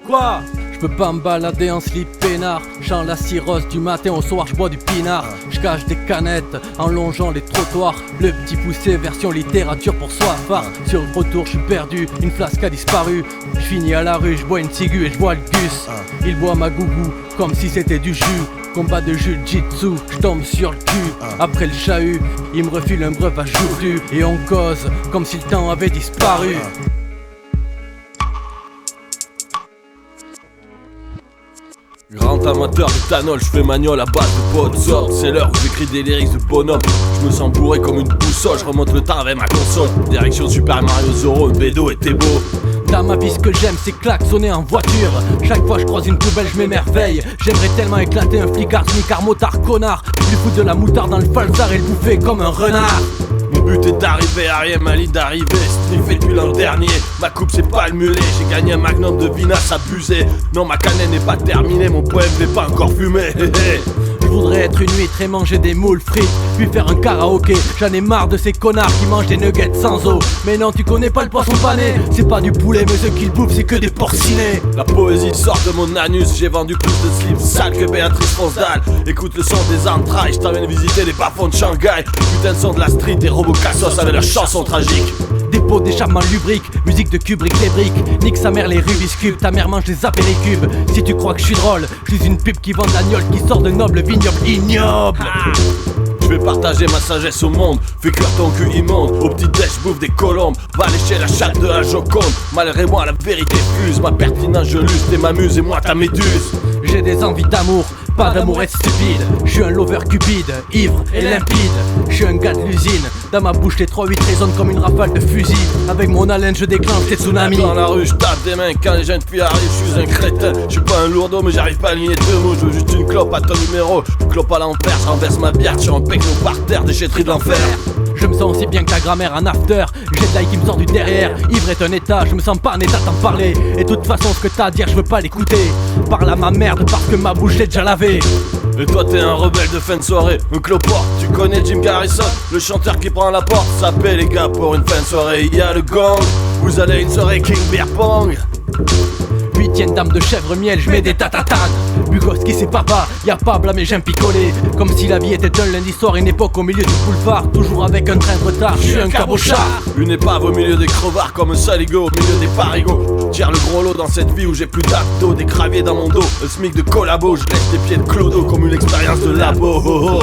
Quoi? Je peux pas me balader en slip peinard. Chant la cirrhose du matin au soir, je bois du pinard. Je cache des canettes en longeant les trottoirs. Le petit poussé version littérature pour soifard. Sur le retour je suis perdu, une flasque a disparu. Je finis à la rue, je bois une ciguë et je bois le gus. Il boit ma gougou comme si c'était du jus. Combat de jiu-jitsu, je tombe sur le cul. Après le chahut, il me refile un breuvage joufflu. Et on cause comme si le temps avait disparu. Grand amateur de tanol, je fais magnol à base de potes sortes. C'est l'heure où j'écris des lyrics de bonhomme. Je me sens bourré comme une boussole, je remonte le temps avec ma console. Direction Super Mario Zoro, Bédo était beau. Dans ma vie ce que j'aime c'est klaxonner en voiture. Chaque fois je croise une poubelle je m'émerveille. J'aimerais tellement éclater un flicard, smicard, motard, connard. Lui foutre de la moutarde dans le falzar et le bouffer comme un renard. Mon but est d'arriver, rien ma ligne d'arrivée. Sniffé depuis l'an dernier, ma coupe c'est pas le mulet. J'ai gagné un magnum de vinasse abusé. Non ma canette n'est pas terminée, mon poème n'est pas encore fumé. Je voudrais être une huître et manger des moules frites, puis faire un karaoké. J'en ai marre de ces connards qui mangent des nuggets sans eau. Mais non tu connais pas le poisson pané. C'est pas du poulet mais ce qu'ils bouffent c'est que des porcinés. La poésie sort de mon anus, j'ai vendu plus de slips sales que Béatrice Fonsdal. Écoute le son des entrailles, je t'emmène visiter les bas-fonds de Shanghai. Putain de son de la street, des robots cassos avec leur chanson tragique. Des pots d'échappement lubrique, musique de Kubrick, les briques. Nique sa mère les Rubik's Cube, ta mère mange des apéricubes. Si tu crois que je suis drôle, je suis une pub qui vend de l'agnole qui sort de noble vignoble ignoble. Je vais partager ma sagesse au monde, fais cuire ton cul immonde. Au petit déj bouffe des colombes, va lécher la chatte de la Joconde. Malgré moi la vérité fuse, ma pertinence je l'use. T'es ma muse et moi ta méduse. J'ai des envies d'amour, pas d'amour être stupide. Je suis un lover cupide, ivre et limpide. Je suis un gars de l'usine, dans ma bouche les 3-8 résonnent comme une rafale de fusil. Avec mon haleine je déclenche des tsunamis. Dans la rue je tape des mains quand les jeunes filles arrivent. Je suis un crétin, je suis pas un lourdeau mais j'arrive pas à aligner deux mots. Je veux juste une clope à ton numéro, une clope à l'envers. Je renverse ma bière sur un pecno par terre, déchetterie de l'enfer. Je me sens aussi bien que ta grammaire en after. J'ai de l'ail qui me sort du derrière. Ivre est un état, je me sens pas en état d'en parler. Et de toute façon ce que t'as à dire je veux pas l'écouter. Parle à ma merde parce que ma bouche l'ai déjà lavée. Et toi t'es un rebelle de fin de soirée, un cloport. Tu connais Jim Garrison, le chanteur qui prend la porte. Ça paie les gars pour une fin de soirée. Il y a le gang, vous allez une soirée King Beer Pong. 8ème dame de chèvre miel, je mets des tatatanes. Bukowski c'est papa, y'a pas à blâmer, j'aime picoler. Comme si la vie était un lundi soir, une époque au milieu du boulevard. Toujours avec un train de retard, je suis un cabochard. Une épave au milieu des crevards comme un saligo au milieu des parigots. Je tire le gros lot dans cette vie où j'ai plus d'abdos, des graviers dans mon dos, un smic de collabo. Je laisse les pieds de clodo comme une expérience de labo. Oh, oh.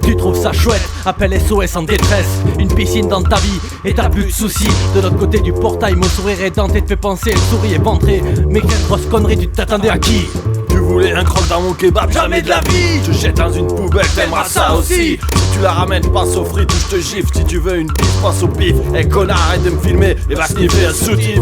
Tu trouves ça chouette, appelle SOS en détresse. Une piscine dans ta vie et t'as plus de soucis. De l'autre côté du portail, mon sourire édenté te fait penser, le sourire est ventré. Mais quelle grosse connerie, tu t'attendais à qui? Tu voulais un croque dans mon kebab, jamais de la vie. Je jette dans une poubelle, t'aimeras ça aussi. Si tu la ramènes, pense aux frites ou je te gifle. Si tu veux une bise, pense au pif. Eh connard, arrête de me filmer et va sniffer un soutif.